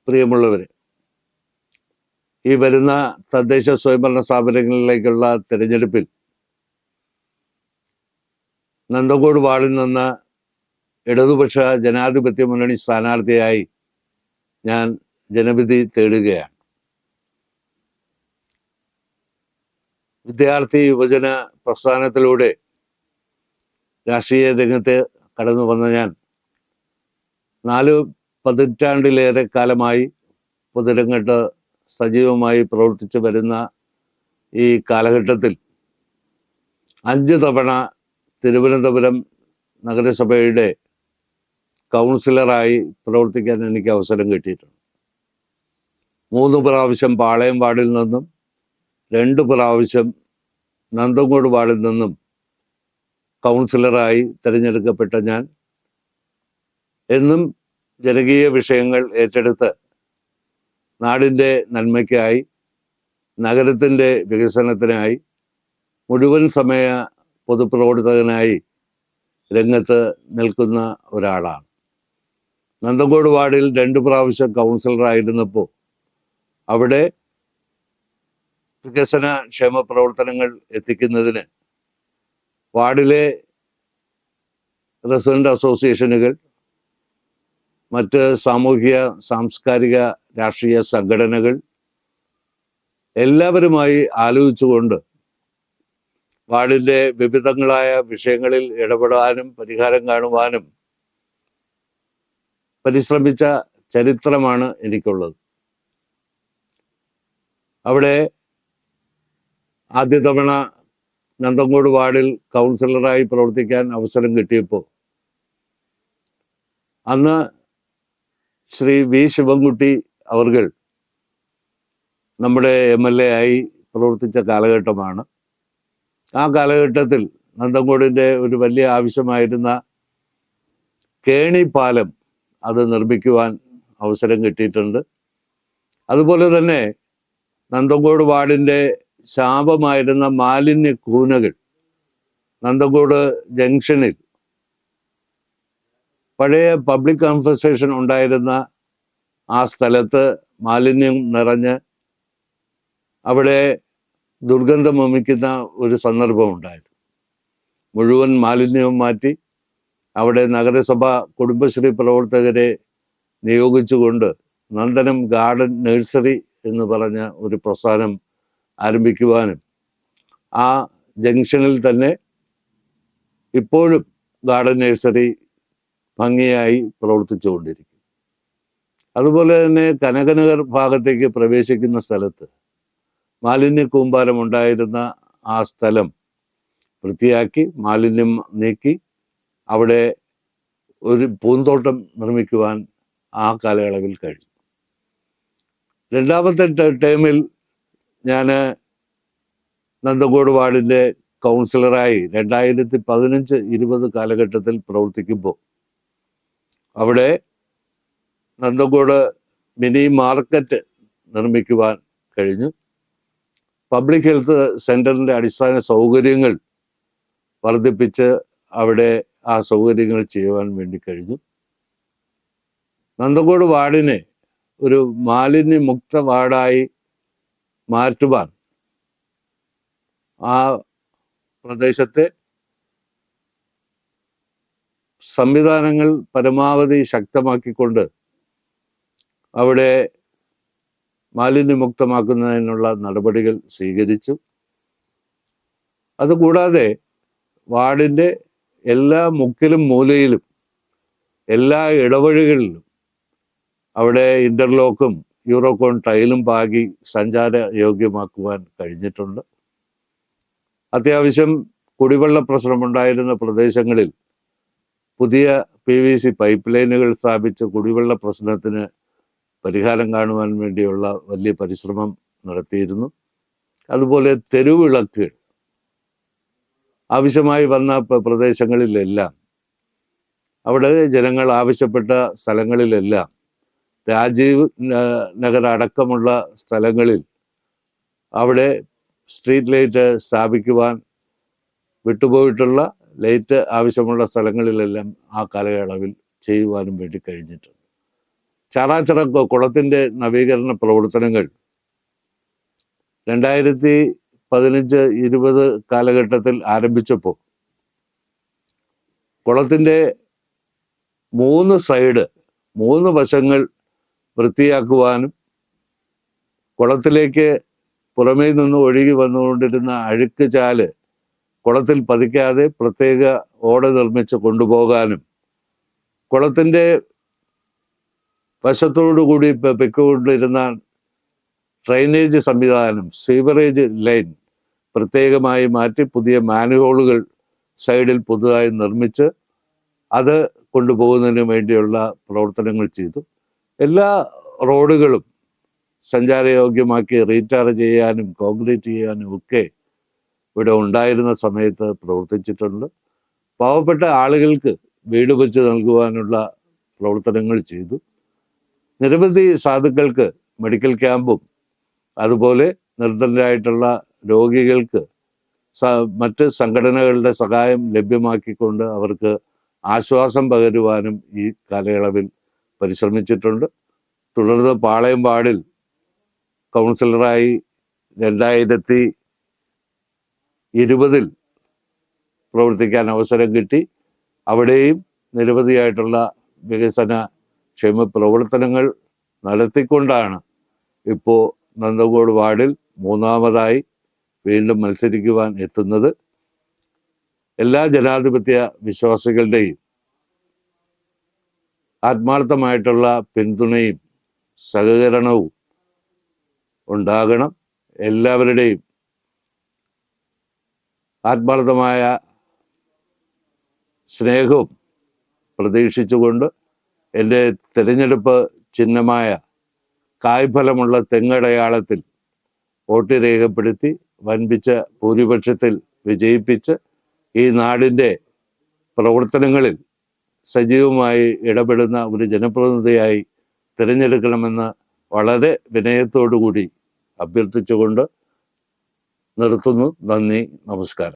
പ്രിയമുള്ളവരെ, ഈ വരുന്ന തദ്ദേശ സ്വയംഭരണ സ്ഥാപനങ്ങളിലേക്കുള്ള തിരഞ്ഞെടുപ്പിൽ നന്തങ്കോട് വാർഡിൽ നിന്ന് ഇടതുപക്ഷ ജനാധിപത്യ മുന്നണി സ്ഥാനാർത്ഥിയായി ഞാൻ ജനവിധി തേടുകയാണ്. വിദ്യാർത്ഥി യുവജന പ്രസ്ഥാനത്തിലൂടെ രാഷ്ട്രീയ രംഗത്ത് കടന്നു വന്ന ഞാൻ 4 പതിറ്റാണ്ടിലേറെ കാലമായി പൊതുരംഗത്ത് സജീവമായി പ്രവർത്തിച്ചു വരുന്ന ഈ കാലഘട്ടത്തിൽ 5 തവണ തിരുവനന്തപുരം നഗരസഭയുടെ കൗൺസിലറായി പ്രവർത്തിക്കാൻ എനിക്ക് അവസരം കിട്ടിയിട്ടുണ്ട്. 3 പ്രാവശ്യം പാളയം വാർഡിൽ നിന്നും 2 പ്രാവശ്യം നന്തങ്കോട് വാർഡിൽ നിന്നും കൗൺസിലറായി തിരഞ്ഞെടുക്കപ്പെട്ട ഞാൻ എന്നും ജനകീയ വിഷയങ്ങൾ ഏറ്റെടുത്ത് നാടിൻ്റെ നന്മയ്ക്കായി, നഗരത്തിൻ്റെ വികസനത്തിനായി, മുഴുവൻ സമയ പൊതുപ്രവർത്തകനായി രംഗത്ത് നിൽക്കുന്ന ഒരാളാണ്. നന്തങ്കോട് വാർഡിൽ 2 പ്രാവശ്യം കൗൺസിലറായിരുന്നപ്പോൾ അവിടെ വികസന ക്ഷേമ പ്രവർത്തനങ്ങൾ എത്തിക്കുന്നതിന് വാർഡിലെ റെസിഡന്റ് അസോസിയേഷനുകൾ, മറ്റ് സാമൂഹിക സാംസ്കാരിക രാഷ്ട്രീയ സംഘടനകൾ എല്ലാവരുമായി ആലോചിച്ചുകൊണ്ട് വാർഡിൻ്റെ വിവിധങ്ങളായ വിഷയങ്ങളിൽ ഇടപെടാനും പരിഹാരം കാണുവാനും പരിശ്രമിച്ച ചരിത്രമാണ് എനിക്കുള്ളത്. അവിടെ ആദ്യ തവണ നന്തങ്കോട് വാർഡിൽ കൗൺസിലറായി പ്രവർത്തിക്കാൻ അവസരം കിട്ടിയപ്പോൾ അന്ന് ശ്രീ വി ശിവൻകുട്ടി അവർകൾ നമ്മുടെ MLA ആയി പ്രവർത്തിച്ച കാലഘട്ടമാണ്. ആ കാലഘട്ടത്തിൽ നന്തങ്കോടിൻ്റെ ഒരു വലിയ ആവശ്യമായിരുന്ന കേണി പാലം അത് നിർമ്മിക്കുവാൻ അവസരം കിട്ടിയിട്ടുണ്ട്. അതുപോലെ തന്നെ നന്തങ്കോട് വാർഡിൻ്റെ ശാപമായിരുന്ന മാലിന്യ കൂനകൾ നന്തങ്കോട് ജംഗ്ഷനിൽ പഴയ പബ്ലിക് കൺഫർസേഷൻ ഉണ്ടായിരുന്ന ആ സ്ഥലത്ത് മാലിന്യം നിറഞ്ഞ് അവിടെ ദുർഗന്ധം വമിക്കുന്ന ഒരു സന്ദർഭം ഉണ്ടായിരുന്നു. മുഴുവൻ മാലിന്യവും മാറ്റി അവിടെ നഗരസഭ കുടുംബശ്രീ പ്രവർത്തകരെ നിയോഗിച്ചുകൊണ്ട് നന്ദനം ഗാർഡൻ നഴ്സറി എന്ന് പറഞ്ഞ ഒരു പ്രസ്ഥാനം ആരംഭിക്കുവാനും ആ ജംഗ്ഷനിൽ തന്നെ ഇപ്പോഴും ഗാർഡൻ നഴ്സറി ഭംഗിയായി പ്രവർത്തിച്ചുകൊണ്ടിരിക്കും. അതുപോലെ തന്നെ കനകനഗർ ഭാഗത്തേക്ക് പ്രവേശിക്കുന്ന സ്ഥലത്ത് മാലിന്യ കൂമ്പാരം ഉണ്ടായിരുന്ന ആ സ്ഥലം വൃത്തിയാക്കി മാലിന്യം നീക്കി അവിടെ ഒരു പൂന്തോട്ടം നിർമ്മിക്കുവാൻ ആ കാലയളവിൽ കഴിഞ്ഞു. 2ാമത്തെ ടേമിൽ ഞാൻ നന്തങ്കോട് വാർഡിൻ്റെ കൗൺസിലറായി 2015-20 കാലഘട്ടത്തിൽ പ്രവർത്തിക്കുമ്പോൾ അവിടെ നന്തങ്കോട് മിനി മാർക്കറ്റ് നിർമ്മിക്കുവാൻ കഴിഞ്ഞു. പബ്ലിക് ഹെൽത്ത് സെൻ്ററിൻ്റെ അടിസ്ഥാന സൗകര്യങ്ങൾ വർദ്ധിപ്പിച്ച് അവിടെ ആ സൗകര്യങ്ങൾ ചെയ്യുവാൻ വേണ്ടി കഴിഞ്ഞു. നന്തങ്കോട് വാർഡിനെ ഒരു മാലിന്യമുക്ത വാർഡായി മാറ്റുവാൻ ആ പ്രദേശത്തെ സംവിധാനങ്ങൾ പരമാവധി ശക്തമാക്കിക്കൊണ്ട് അവിടെ മാലിന്യമുക്തമാക്കുന്നതിനുള്ള നടപടികൾ സ്വീകരിച്ചു. അതുകൂടാതെ വാർഡിൻ്റെ എല്ലാ മുക്കിലും മൂലയിലും എല്ലാ ഇടവഴികളിലും അവിടെ ഇൻ്റർലോക്കും യൂറോകോൺ ടൈലും പാകി സഞ്ചാര യോഗ്യമാക്കുവാൻ കഴിഞ്ഞിട്ടുണ്ട്. അത്യാവശ്യം കുടിവെള്ള പ്രശ്നമുണ്ടായിരുന്ന പ്രദേശങ്ങളിൽ പുതിയ PVC പൈപ്പ് ലൈനുകൾ സ്ഥാപിച്ച് കുടിവെള്ള പ്രശ്നത്തിന് പരിഹാരം കാണുവാൻ വേണ്ടിയുള്ള വലിയ പരിശ്രമം നടത്തിയിരുന്നു. അതുപോലെ തെരുവിളക്കുകൾ ആവശ്യമായി വന്ന പ്രദേശങ്ങളിലെല്ലാം, അവിടെ ജനങ്ങൾ ആവശ്യപ്പെട്ട സ്ഥലങ്ങളിലെല്ലാം, രാജീവ് നഗർ അടക്കമുള്ള സ്ഥലങ്ങളിൽ അവിടെ സ്ട്രീറ്റ് ലൈറ്റ് സ്ഥാപിക്കുവാൻ വിട്ടുപോയിട്ടുള്ള ലൈറ്റ് ആവശ്യമുള്ള സ്ഥലങ്ങളിലെല്ലാം ആ കാലയളവിൽ ചെയ്യുവാനും വേണ്ടി കഴിഞ്ഞിട്ടുണ്ട്. ചാറാച്ചിറ കുളത്തിൻ്റെ നവീകരണ പ്രവർത്തനങ്ങൾ 2015-20 കാലഘട്ടത്തിൽ ആരംഭിച്ചപ്പോൾ കുളത്തിൻ്റെ 3 വശങ്ങൾ വൃത്തിയാക്കുവാനും കുളത്തിലേക്ക് പുറമേ നിന്ന് ഒഴുകി വന്നുകൊണ്ടിരുന്ന അഴുക്ക് ചാല് കുളത്തിൽ പതിക്കാതെ പ്രത്യേക ഓട നിർമ്മിച്ച് കൊണ്ടുപോകാനും കുളത്തിൻ്റെ വശത്തോടുകൂടി പൊയ്ക്കൊണ്ടിരുന്ന ഡ്രൈനേജ് സംവിധാനം, സീവറേജ് ലൈൻ പ്രത്യേകമായി മാറ്റി പുതിയ മാൻഹോളുകൾ സൈഡിൽ പുതുതായി നിർമ്മിച്ച് അത് കൊണ്ടുപോകുന്നതിന് വേണ്ടിയുള്ള പ്രവർത്തനങ്ങൾ ചെയ്തു. എല്ലാ റോഡുകളും സഞ്ചാരയോഗ്യമാക്കി റീടാർ ചെയ്യാനും കോൺക്രീറ്റ് ചെയ്യാനും ഒക്കെ ഇവിടെ ഉണ്ടായിരുന്ന സമയത്ത് പ്രവർത്തിച്ചിട്ടുണ്ട്. പാവപ്പെട്ട ആളുകൾക്ക് വീട് വെച്ച് നൽകുവാനുള്ള പ്രവർത്തനങ്ങൾ ചെയ്തു. നിരവധി സാധുക്കൾക്ക് മെഡിക്കൽ ക്യാമ്പും അതുപോലെ നിർധനരായിട്ടുള്ള രോഗികൾക്ക് മറ്റ് സംഘടനകളുടെ സഹായം ലഭ്യമാക്കിക്കൊണ്ട് അവർക്ക് ആശ്വാസം പകരുവാനും ഈ കാലയളവിൽ പരിശ്രമിച്ചിട്ടുണ്ട്. തുടർന്ന് പാളയം വാർഡിൽ കൗൺസിലറായി 2020 പ്രവർത്തിക്കാൻ അവസരം കിട്ടി. അവിടെയും നിരവധിയായിട്ടുള്ള വികസന ക്ഷേമ പ്രവർത്തനങ്ങൾ നടത്തിക്കൊണ്ടാണ് ഇപ്പോൾ നന്തങ്കോട് വാർഡിൽ 3ാമതായി വീണ്ടും മത്സരിക്കുവാൻ എത്തുന്നത്. എല്ലാ ജനാധിപത്യ വിശ്വാസികളുടെയും ആത്മാർത്ഥമായിട്ടുള്ള പിന്തുണയും സഹകരണവും ഉണ്ടാകണം. എല്ലാവരുടെയും ആത്മാർത്ഥമായ സ്നേഹവും പ്രതീക്ഷിച്ചുകൊണ്ട് എൻ്റെ തിരഞ്ഞെടുപ്പ് ചിഹ്നമായ കായ്ഫലമുള്ള തെങ്ങടയാളത്തിൽ വോട്ട് രേഖപ്പെടുത്തി വൻപിച്ച ഭൂരിപക്ഷത്തിൽ വിജയിപ്പിച്ച് ഈ നാടിൻ്റെ പ്രവർത്തനങ്ങളിൽ സജീവമായി ഇടപെടുന്ന ഒരു ജനപ്രതിനിധിയായി തിരഞ്ഞെടുക്കണമെന്ന് വളരെ വിനയത്തോടു കൂടി അഭ്യർത്ഥിച്ചുകൊണ്ട് നിർത്തുന്നു. നന്ദി, നമസ്കാരം.